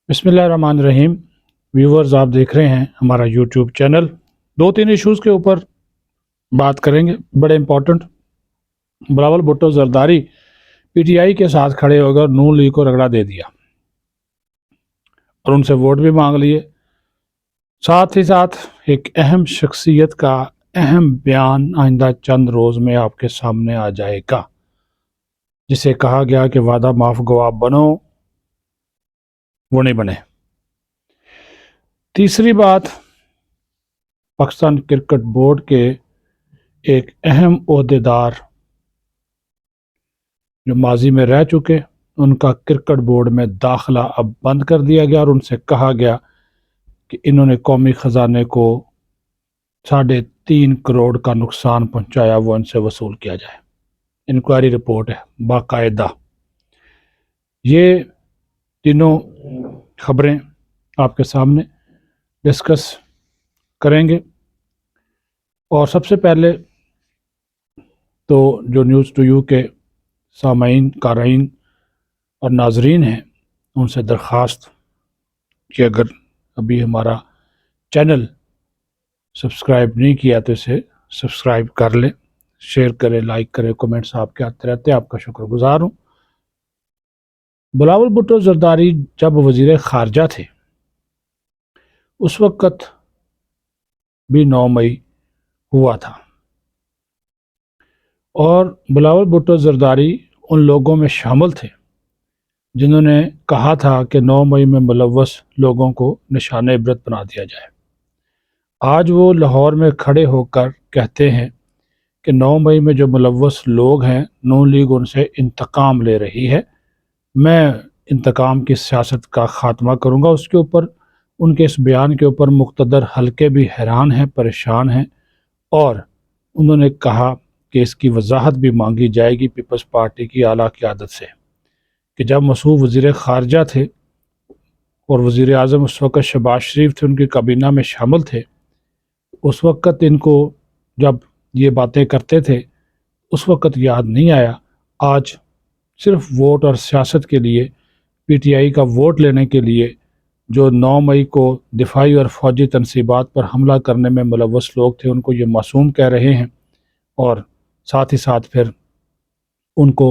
بسم اللہ الرحمن الرحیم ویورز، آپ دیکھ رہے ہیں ہمارا یوٹیوب چینل۔ دو تین ایشوز کے اوپر بات کریں گے، بڑے important. Bilawal Bhutto Zardari P T I کے ساتھ کھڑے ہو کر نون لیگ کو رگڑا دے دیا اور ان سے ووٹ بھی مانگ لیے۔ ساتھ ہی ساتھ ایک اہم شخصیت کا اہم بیان آئندہ چند روز میں آپ کے سامنے آ جائے گا، جسے کہا گیا کہ وعدہ معاف گواہ بنو، وہ نہیں بنے۔ تیسری بات، پاکستان کرکٹ بورڈ کے ایک اہم عہدیدار جو ماضی میں رہ چکے، ان کا کرکٹ بورڈ میں داخلہ اب بند کر دیا گیا اور ان سے کہا گیا کہ انہوں نے قومی خزانے کو 3.5 کروڑ کا نقصان پہنچایا، وہ ان سے وصول کیا جائے۔ انکوائری رپورٹ ہے باقاعدہ۔ یہ تینوں خبریں آپ کے سامنے ڈسکس کریں گے، اور سب سے پہلے تو جو نیوز ٹو یو کے سامعین، قارئین اور ناظرین ہیں، ان سے درخواست کہ اگر ابھی ہمارا چینل سبسکرائب نہیں کیا تو اسے سبسکرائب کر لیں، شیئر کریں، لائک کریں، کومنٹس آپ کے آتے رہتے ہیں، آپ کا شکر گزار ہوں۔ بلاول بھٹو زرداری جب وزیر خارجہ تھے، اس وقت بھی 9 مئی ہوا تھا، اور بلاول بھٹو زرداری ان لوگوں میں شامل تھے جنہوں نے کہا تھا کہ 9 مئی میں ملوث لوگوں کو نشان عبرت بنا دیا جائے۔ آج وہ لاہور میں کھڑے ہو کر کہتے ہیں کہ 9 مئی میں جو ملوث لوگ ہیں، نون لیگ ان سے انتقام لے رہی ہے، میں انتقام کی سیاست کا خاتمہ کروں گا۔ اس کے اوپر، ان کے اس بیان کے اوپر مقتدر حلقے بھی حیران ہیں، پریشان ہیں، اور انہوں نے کہا کہ اس کی وضاحت بھی مانگی جائے گی پیپلز پارٹی کی اعلیٰ قیادت سے، کہ جب مسعود وزیر خارجہ تھے اور وزیر اعظم اس وقت شہباز شریف تھے، ان کی کابینہ میں شامل تھے، اس وقت ان کو جب یہ باتیں کرتے تھے اس وقت یاد نہیں آیا۔ آج صرف ووٹ اور سیاست کے لیے، پی ٹی آئی کا ووٹ لینے کے لیے، جو 9 مئی کو دفاعی اور فوجی تنصیبات پر حملہ کرنے میں ملوث لوگ تھے، ان کو یہ معصوم کہہ رہے ہیں، اور ساتھ ہی ساتھ پھر ان کو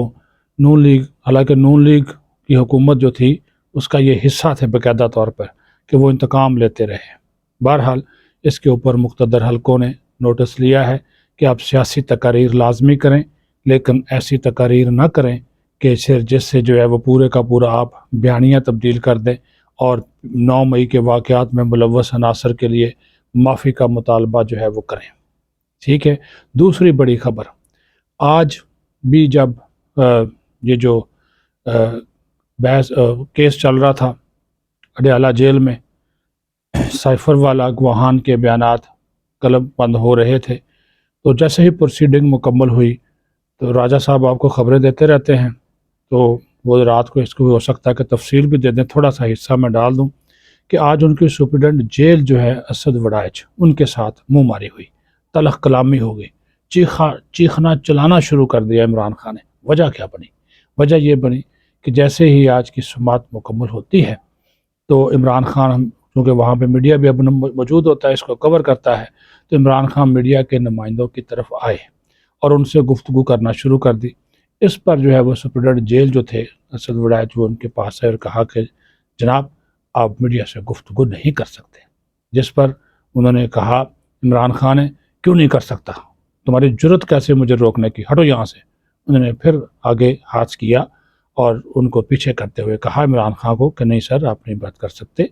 نون لیگ، حالانکہ نون لیگ کی حکومت جو تھی اس کا یہ حصہ تھے باقاعدہ طور پر، کہ وہ انتقام لیتے رہے۔ بہرحال اس کے اوپر مقتدر حلقوں نے نوٹس لیا ہے کہ آپ سیاسی تقاریر لازمی کریں، لیکن ایسی تقاریر نہ کریں کہ جس سے جو ہے وہ پورے کا پورا آپ بیانیہ تبدیل کر دیں اور 9 مئی کے واقعات میں ملوث عناصر کے لیے معافی کا مطالبہ جو ہے وہ کریں۔ ٹھیک ہے۔ دوسری بڑی خبر، آج بھی جب یہ جو بحث کیس چل رہا تھا اڈیالہ جیل میں، سائفر والا گواہان کے بیانات قلم بند ہو رہے تھے، تو جیسے ہی پروسیڈنگ مکمل ہوئی تو راجہ صاحب آپ کو خبریں دیتے رہتے ہیں، تو وہ رات کو اس کو ہو سکتا ہے کہ تفصیل بھی دے دیں، تھوڑا سا حصہ میں ڈال دوں کہ آج ان کی سپرڈنٹ جیل جو ہے اسد وڑائچ، ان کے ساتھ منہ ماری ہوئی، تلخ کلامی ہو گئی، چیخنا چلانا شروع کر دیا عمران خان نے۔ وجہ کیا بنی؟ وجہ یہ بنی کہ جیسے ہی آج کی سماعت مکمل ہوتی ہے تو عمران خان، کیونکہ وہاں پہ میڈیا بھی اب موجود ہوتا ہے، اس کو کور کرتا ہے، تو عمران خان میڈیا کے نمائندوں کی طرف آئے اور ان سے گفتگو کرنا شروع کر دی۔ اس پر جو ہے وہ سپرڈنٹ جیل جو تھے اسد وڑائچ، وہ ان کے پاس ہے اور کہا کہ جناب آپ میڈیا سے گفتگو نہیں کر سکتے، جس پر انہوں نے کہا عمران خان نے، کیوں نہیں کر سکتا، تمہاری جرت کیسے مجھے روکنے کی، ہٹو یہاں سے۔ انہوں نے پھر آگے ہاتھ کیا اور ان کو پیچھے کرتے ہوئے کہا عمران خان کو کہ نہیں سر، آپ نہیں بات کر سکتے،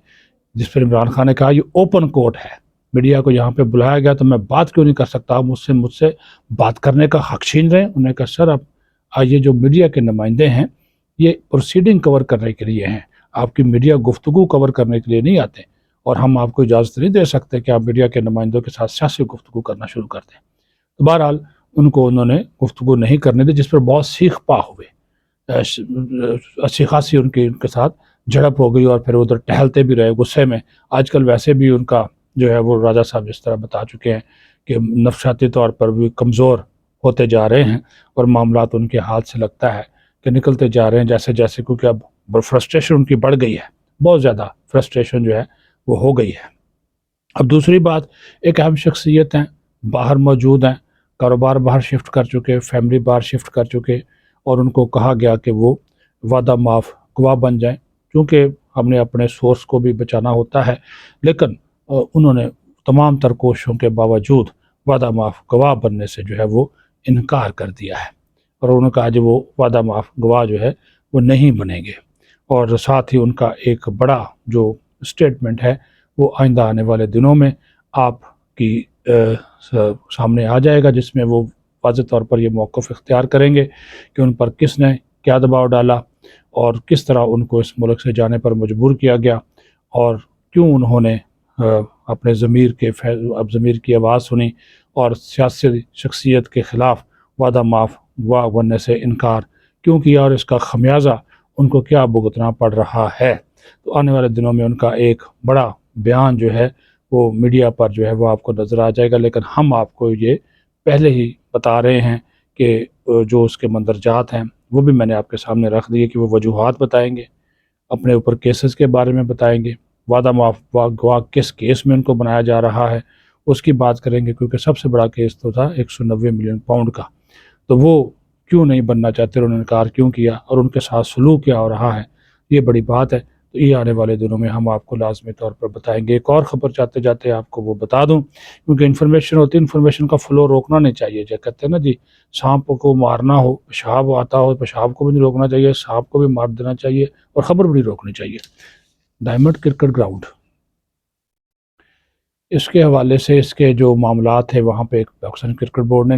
جس پر عمران خان نے کہا یہ اوپن کورٹ ہے، میڈیا کو یہاں پہ بلایا گیا تو میں بات کیوں نہیں کر سکتا، آپ مجھ سے بات کرنے کا حق چھین رہے ہیں۔ انہوں نے کہا سر آپ یہ جو میڈیا کے نمائندے ہیں یہ پروسیڈنگ کور کرنے کے لیے ہیں، آپ کی میڈیا گفتگو کور کرنے کے لیے نہیں آتے، اور ہم آپ کو اجازت نہیں دے سکتے کہ آپ میڈیا کے نمائندوں کے ساتھ سیاسی گفتگو کرنا شروع کر دیں۔ تو بہرحال ان کو انہوں نے گفتگو نہیں کرنے دی، جس پر بہت سیخ پا ہوئے، اچھی خاصی ان کے ساتھ جھڑپ ہو گئی، اور پھر ادھر ٹہلتے بھی رہے غصے میں۔ آج کل ویسے بھی ان کا جو ہے وہ راجہ صاحب جس طرح بتا چکے ہیں کہ نفسیاتی طور پر بھی کمزور ہوتے جا رہے ہیں، اور معاملات ان کے ہاتھ سے لگتا ہے کہ نکلتے جا رہے ہیں جیسے کیونکہ اب فرسٹریشن ان کی بڑھ گئی ہے، بہت زیادہ فرسٹریشن جو ہے وہ ہو گئی ہے۔ اب دوسری بات، ایک اہم شخصیت ہیں، باہر موجود ہیں، کاروبار باہر شفٹ کر چکے، فیملی باہر شفٹ کر چکے، اور ان کو کہا گیا کہ وہ وعدہ معاف گواہ بن جائیں، چونکہ ہم نے اپنے سورس کو بھی بچانا ہوتا ہے، لیکن انہوں نے تمام تر کوششوں کے باوجود وعدہ معاف گواہ بننے سے جو ہے وہ انکار کر دیا ہے، اور انہوں نے کہا جو وہ وعدہ معاف گواہ جو ہے وہ نہیں بنیں گے، اور ساتھ ہی ان کا ایک بڑا جو اسٹیٹمنٹ ہے وہ آئندہ آنے والے دنوں میں آپ کی سامنے آ جائے گا، جس میں وہ واضح طور پر یہ موقف اختیار کریں گے کہ ان پر کس نے کیا دباؤ ڈالا، اور کس طرح ان کو اس ملک سے جانے پر مجبور کیا گیا، اور کیوں انہوں نے اپنے ضمیر کی آواز سنی اور سیاسی شخصیت کے خلاف وعدہ معاف گواہ بننے سے انکار کیوں کیا، اور اس کا خمیازہ ان کو کیا بھگتنا پڑ رہا ہے۔ تو آنے والے دنوں میں ان کا ایک بڑا بیان جو ہے وہ میڈیا پر جو ہے وہ آپ کو نظر آ جائے گا، لیکن ہم آپ کو یہ پہلے ہی بتا رہے ہیں کہ جو اس کے مندرجات ہیں وہ بھی میں نے آپ کے سامنے رکھ دیے کہ وہ وجوہات بتائیں گے، اپنے اوپر کیسز کے بارے میں بتائیں گے، وعدہ معاف گواہ کس کیس میں ان کو بنایا جا رہا ہے اس کی بات کریں گے، کیونکہ سب سے بڑا کیس تو تھا 190 ملین پاؤنڈ کا، تو وہ کیوں نہیں بننا چاہتے، انہوں نے انکار کیوں کیا، اور ان کے ساتھ سلوک کیا ہو رہا ہے، یہ بڑی بات ہے۔ تو یہ آنے والے دنوں میں ہم آپ کو لازمی طور پر بتائیں گے۔ ایک اور خبر جاتے جاتے آپ کو وہ بتا دوں، کیونکہ انفارمیشن ہوتی ہے، انفارمیشن کا فلو روکنا نہیں چاہیے، جو کہتے ہیں نا جی، سانپ کو مارنا ہو، پیشاب آتا ہو، پیشاب کو بھی نہیں روکنا چاہیے، سانپ کو بھی مار دینا چاہیے، اور خبر بھی نہیں روکنی چاہیے۔ ڈائمنڈ کرکٹ گراؤنڈ، اس کے حوالے سے اس کے جو معاملات ہیں وہاں پہ ایک پاکستان کرکٹ بورڈ نے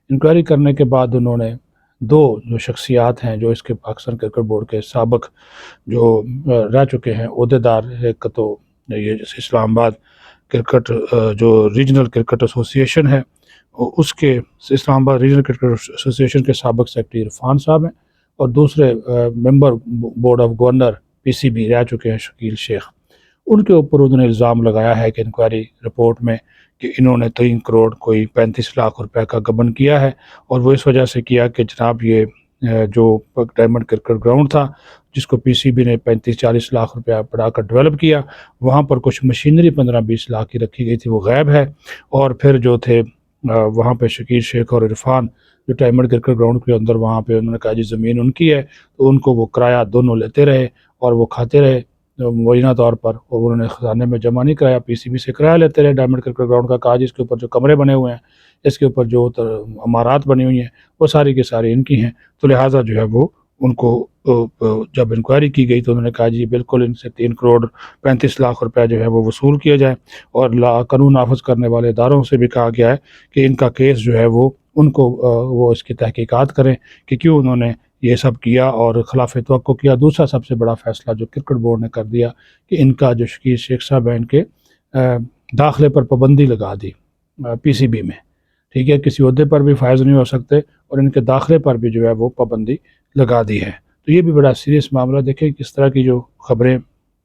انکوائری کرنے کے بعد انہوں نے دو جو شخصیات ہیں جو اس کے پاکستان کرکٹ بورڈ کے سابق جو رہ چکے ہیں عہدیدار، ایک تو یہ جیسے اسلام آباد کرکٹ جو ریجنل کرکٹ ایسوسی ایشن ہے، اس کے اسلام آباد ریجنل کرکٹ ایسوسی ایشن کے سابق سیکرٹری عرفان صاحب ہیں، اور دوسرے member board of governor PCB رہ چکے ہیں شکیل شیخ۔ ان کے اوپر انہوں نے الزام لگایا ہے کہ انکوائری رپورٹ میں کہ انہوں نے 3 کروڑ کوئی 35 لاکھ روپے کا گبن کیا ہے، اور وہ اس وجہ سے کیا کہ جناب یہ جو ڈائمنڈ کرکٹ گراؤنڈ تھا جس کو PCB نے 35-40 لاکھ روپیہ بڑھا کر ڈیولپ کیا، وہاں پر کچھ مشینری 15-20 لاکھ کی رکھی گئی تھی، وہ غائب ہے، اور پھر جو تھے وہاں پہ شکیل شیخ اور عرفان جو ڈائمنڈ کرکٹ گراؤنڈ کے اندر وہاں پہ انہوں نے کہا جی زمین ان کی ہے، تو ان کو وہ کرایہ دونوں لیتے رہے اور وہ کھاتے رہے مبینہ طور پر، اور انہوں نے خزانے میں جمع نہیں کرایا، PCB سے کرایہ لیتے رہے ڈائمنڈ کرکٹ گراؤنڈ کا، کہا جس کے اوپر جو کمرے بنے ہوئے ہیں، اس کے اوپر جو عمارات بنی ہوئی ہیں وہ ساری کی ساری ان کی ہیں، تو لہٰذا جو ہے وہ ان کو جب انکوائری کی گئی تو انہوں نے کہا جی بالکل ان سے 3 کروڑ 35 لاکھ روپے جو ہے وہ وصول کیا جائے، اور قانون نافذ کرنے والے اداروں سے بھی کہا گیا ہے کہ ان کا کیس جو ہے وہ ان کو وہ اس کی تحقیقات کریں کہ کیوں انہوں نے یہ سب کیا اور خلاف توقع کیا۔ دوسرا سب سے بڑا فیصلہ جو کرکٹ بورڈ نے کر دیا کہ ان کا جو شکیل شیخ صاحب ہیں ان کے داخلے پر پابندی لگا دی PCB میں، ٹھیک ہے، کسی عہدے پر بھی فائز نہیں ہو سکتے، اور ان کے داخلے پر بھی جو ہے وہ پابندی لگا دی ہے۔ تو یہ بھی بڑا سیریس معاملہ، دیکھیں کس طرح کی جو خبریں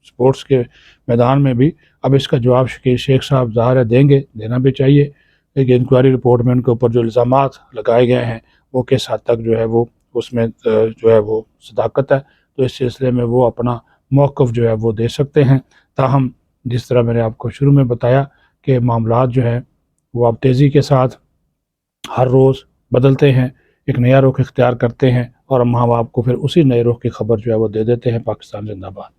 سپورٹس کے میدان میں بھی، اب اس کا جواب شکیل شیخ صاحب ظاہر ہے دیں گے، دینا بھی چاہیے، لیکن انکوائری رپورٹ میں ان کے اوپر جو الزامات لگائے گئے ہیں وہ کس حد تک جو ہے وہ اس میں جو ہے وہ صداقت ہے، تو اس سلسلے میں وہ اپنا موقف جو ہے وہ دے سکتے ہیں۔ تاہم جس طرح میں نے آپ کو شروع میں بتایا کہ معاملات جو ہیں وہ اب تیزی کے ساتھ ہر روز بدلتے ہیں، ایک نیا رخ اختیار کرتے ہیں، اور ہم آپ کو پھر اسی نئے رخ کی خبر جو ہے وہ دے دیتے ہیں۔ پاکستان زندہ باد۔